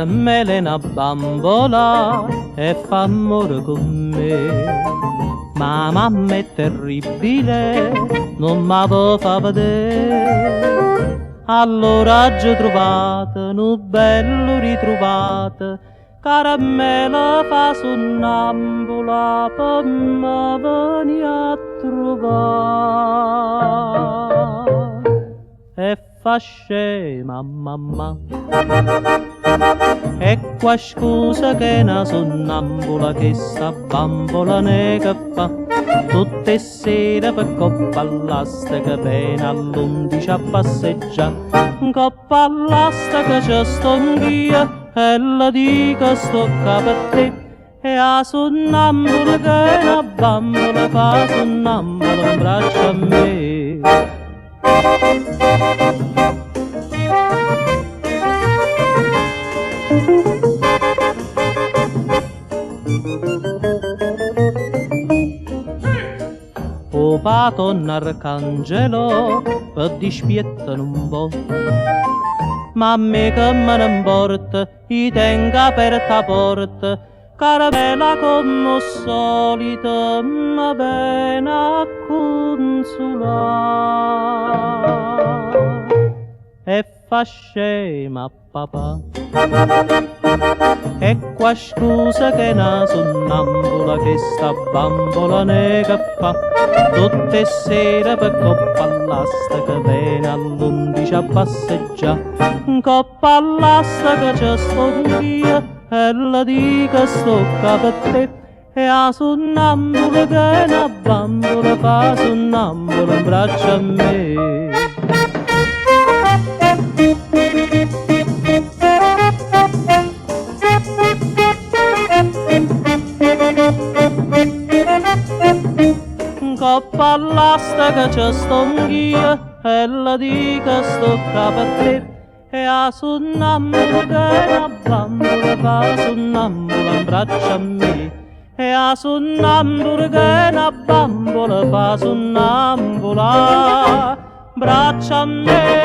caramelle una bambola e fa amore con me. Ma mamma è terribile, non mi fa vedere. Allora ci trovate, un bello ritrovato, caramella fa sonnambula per me venire a trovare. E fa scema mamma, e qua scusa che una sonnambula che sta bambola ne che fa tutte sere per coppa all'asta pena all'11 a passeggiare. Coppa all'asta che c'è sto anch'io e la dico sto per te. E a sonnambula che una bambola fa sonnambula un braccio a me. O paton arcangelo per dispiettare un po', ma a me che me ne importa, i tenga aperta porta, caramella come solito mi viene a consolare. E fa scema papà, e qua scusa che una sonnambula che sta bambola ne che fa tutte sere per coppa all'asta che viene all'11 a passeggiare. Coppa all'asta che c'è sto anch'io e la dico sto per te. E a sonnambula che una bambola fa sonnambula un braccio a me. Coppa all'asta che c'è sto anch'io e la dico sto per te. E a sonnambula che una bambola fa sonnambula un braccio a me. E a sonnambula che una bambola fa sonnambula braccia a me.